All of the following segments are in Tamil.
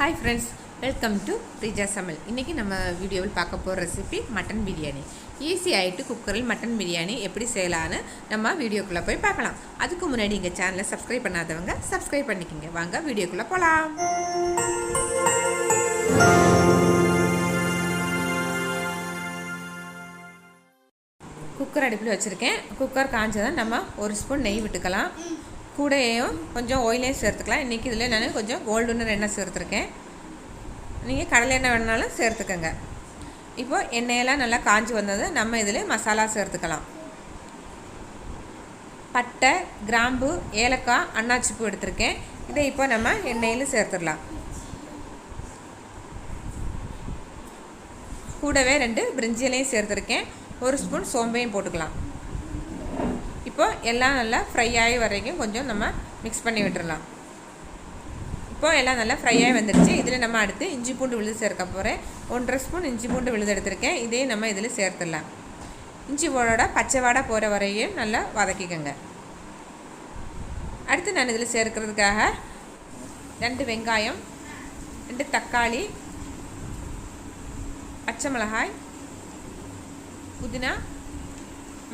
Hi friends, welcome to Preejasamayal. இன்னைக்கு நம்ம வீடியோவில் பார்க்க போற ரெசிபி மட்டன் பிரியாணி. ஈஸி ஆயிட்டு குக்கரில் மட்டன் பிரியாணி எப்படி செய்யலாம்னு நம்ம வீடியோக்குள்ள போய் பார்க்கலாம். அதுக்கு முன்னாடி எங்க சேனலை சப்ஸ்கிரைப் பண்ணாதவங்க சப்ஸ்கிரைப் பண்ணிக்கங்க. வாங்க வீடியோக்குள்ள போலாம். குக்கர் அடுப்பில் வச்சிருக்கேன். குக்கர் காஞ்சதும் நம்ம ஒரு ஸ்பூன் நெய் விட்டுக்கலாம். கூடையும் கொஞ்சம் ஆயிலையும் சேர்த்துக்கலாம். இன்றைக்கி இதில் நான் கொஞ்சம் கோல்டுனர் எண்ணெய் சேர்த்துருக்கேன். நீங்கள் கடலை எண்ணெய் வேணாலும் சேர்த்துக்கங்க. இப்போது எண்ணெயெல்லாம் நல்லா காஞ்சி வந்தது நம்ம இதில் மசாலா சேர்த்துக்கலாம். பட்டை, கிராம்பு, ஏலக்காய், அன்னாச்சிப்பூ எடுத்திருக்கேன். இதை இப்போ நம்ம எண்ணெயில் சேர்த்துடலாம். கூடவே 2 பிரிஞ்சி இலையும் சேர்த்துருக்கேன். 1 ஸ்பூன் சோம்பையும் போட்டுக்கலாம். இப்போ எல்லாம் நல்லா ஃப்ரை ஆகி வரைக்கும் கொஞ்சம் நம்ம மிக்ஸ் பண்ணி விட்டுடலாம். இப்போ எல்லாம் நல்லா ஃப்ரை ஆகி வந்துடுச்சு. இதில் நம்ம அடுத்து இஞ்சி பூண்டு விழுது சேர்க்க போகிறேன். 1.5 ஸ்பூன் இஞ்சி பூண்டு விழுது எடுத்திருக்கேன். இதே நம்ம இதில் சேர்த்துடலாம். இஞ்சி பூண்டோட பச்சை வாடை போகிற வரையும் நல்லா வதக்கிக்கோங்க. அடுத்து நான் இதில் சேர்க்கிறதுக்காக 2 வெங்காயம், 2 தக்காளி, பச்சை மிளகாய், புதினா,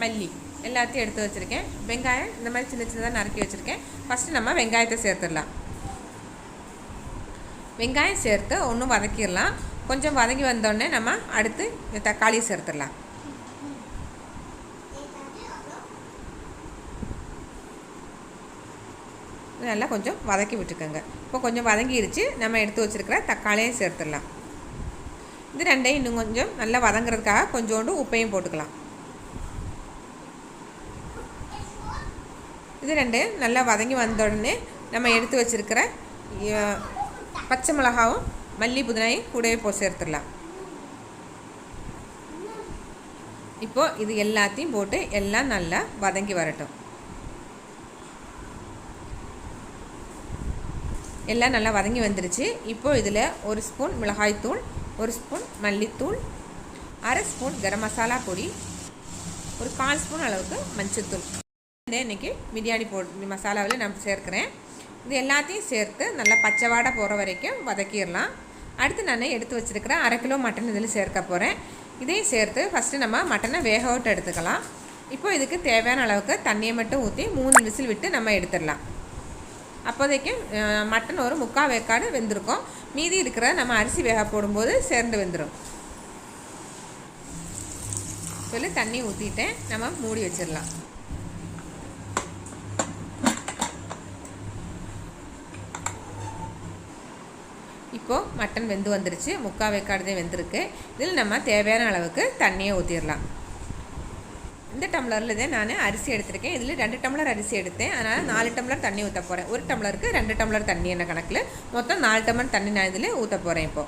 மல்லி எல்லாத்தையும் எடுத்து வச்சுருக்கேன். வெங்காயம் இந்த மாதிரி சின்ன சின்னதாக நறுக்கி வச்சுருக்கேன். ஃபஸ்ட்டு நம்ம வெங்காயத்தை சேர்த்துடலாம். வெங்காயம் சேர்த்து ஒன்றும் வதக்கிடலாம். கொஞ்சம் வதங்கி வந்தோடனே நம்ம அடுத்து தக்காளியை சேர்த்துடலாம். நல்லா கொஞ்சம் வதக்கி விட்டுக்கோங்க. இப்போ கொஞ்சம் வதங்கிடுச்சு. நம்ம எடுத்து வச்சுருக்கிற தக்காளியும் சேர்த்துடலாம். இது ரெண்டையும் இன்னும் கொஞ்சம் நல்லா வதங்குறதுக்காக கொஞ்சோண்டு உப்பையும் போட்டுக்கலாம். இது ரெண்டையும் நல்லா வதங்கி வந்த உடனே நம்ம எடுத்து வச்சுருக்கிற பச்சை மிளகாவும் மல்லி புதினாயும் கூடவே சேர்த்துடலாம். இப்போது இது எல்லாத்தையும் போட்டு எல்லாம் நல்லா வதங்கி வரட்டும். எல்லாம் நல்லா வதங்கி வந்துடுச்சு. இப்போது இதில் 1 ஸ்பூன் மிளகாய்த்தூள், 1 ஸ்பூன் மல்லித்தூள், 1/2 ஸ்பூன் கரம் மசாலா பொடி, ஒரு 1/4 ஸ்பூன் அளவுக்கு மஞ்சத்தூள் இன்றைக்கி பிரியாணி மசாலாவில் நான் சேர்க்குறேன். இது எல்லாத்தையும் சேர்த்து நல்லா பச்சை வாடை போகிற வரைக்கும் வதக்கிடலாம். அடுத்து நான் எடுத்து வச்சுருக்கிற 1/2 கிலோ மட்டன் இதில் சேர்க்க போகிறேன். இதையும் சேர்த்து ஃபஸ்ட்டு நம்ம மட்டனை வேக விட்டு எடுத்துக்கலாம். இப்போ இதுக்கு தேவையான அளவுக்கு தண்ணியை மட்டும் ஊற்றி 3 விசில் விட்டு நம்ம எடுத்துடலாம். அப்போதைக்கு மட்டன் ஒரு 3/4 வேக்காடு வெந்திருக்கும். மீதி இருக்கிற நம்ம அரிசி வேக போடும்போது சேர்ந்து வெந்துடும். சொல்லி தண்ணி ஊற்றிட்டேன். நம்ம மூடி வச்சிடலாம். இப்போது மட்டன் வெந்து வந்துருச்சு. 3/4 வேக்காடு வெந்திருக்கு. இதில் நம்ம தேவையான அளவுக்கு தண்ணியை ஊற்றிடலாம். இந்த டம்ளரில் தான் நான் அரிசி எடுத்திருக்கேன். இதில் 2 டம்ளர் அரிசி எடுத்தேன். அதனால் 4 டம்ளர் தண்ணி ஊற்ற போகிறேன். 1 டம்ளருக்கு 2 டம்ளர் தண்ணி என்ன கணக்கில் மொத்தம் 4 டம்ளர் தண்ணி நான் இதில் ஊற்ற போகிறேன். இப்போது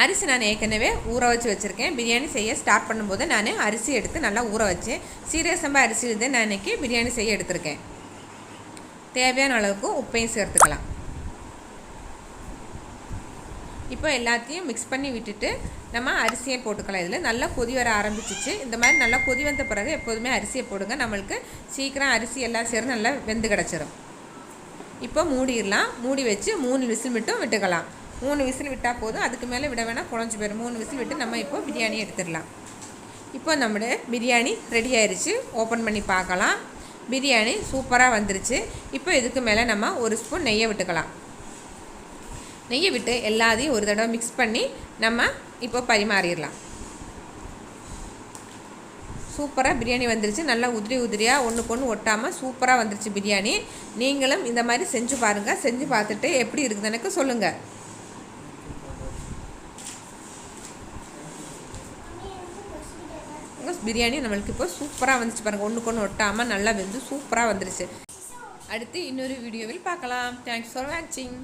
அரிசி நான் ஏற்கனவே ஊற வச்சு வச்சுருக்கேன். பிரியாணி செய்ய ஸ்டார்ட் பண்ணும்போது நான் அரிசி எடுத்து நல்லா ஊற வச்சேன். சீரக சம்பா அரிசியில் தான் நான் இன்றைக்கி பிரியாணி செய்ய எடுத்திருக்கேன். தேவையான அளவுக்கு உப்பையும் சேர்த்துக்கலாம். இப்போ எல்லாத்தையும் மிக்ஸ் பண்ணி விட்டுட்டு நம்ம அரிசியை போட்டுக்கலாம். இதில் நல்லா கொதி வர ஆரம்பிச்சிச்சு. இந்த மாதிரி நல்லா கொதி வந்த பிறகு எப்போதுமே அரிசியை போடுங்க. நம்மளுக்கு சீக்கிரம் அரிசி எல்லாம் சேர்ந்து நல்லா வெந்து கிடச்சிரும். இப்போ மூடிடலாம். மூடி வச்சு 3 விசில் மட்டும் விட்டுக்கலாம். 3 விசில் விட்டால் போதும். அதுக்கு மேலே விட வேணால் குழஞ்சி போயிடும். 3 விசில் விட்டு நம்ம இப்போ பிரியாணி எடுத்துடலாம். இப்போ நம்மளோட பிரியாணி ரெடி ஆயிடுச்சு. ஓப்பன் பண்ணி பார்க்கலாம். பிரியாணி சூப்பராக வந்துருச்சு. இப்போ இதுக்கு மேலே நம்ம 1 ஸ்பூன் நெய்யை விட்டுக்கலாம். நெய்யை விட்டு எல்லாத்தையும் ஒரு தடவை மிக்ஸ் பண்ணி நம்ம இப்போ பரிமாறிடலாம். சூப்பராக பிரியாணி வந்துருச்சு. நல்லா உதிரியாக ஒன்றுக்கு ஒன்று ஒட்டாமல் சூப்பராக வந்துருச்சு பிரியாணி. நீங்களும் இந்த மாதிரி செஞ்சு பாருங்கள். செஞ்சு பார்த்துட்டு எப்படி இருக்குது எனக்கு சொல்லுங்கள். பிரியாணி நம்மளுக்கு இப்போ சூப்பராக வந்துச்சு பாருங்கள். ஒன்றுக்கு ஒன்று ஒட்டாமல் நல்லா வெந்து சூப்பராக வந்துருச்சு. அடுத்து இன்னொரு வீடியோவில் பார்க்கலாம். தேங்க்ஸ் ஃபார் வாட்சிங்.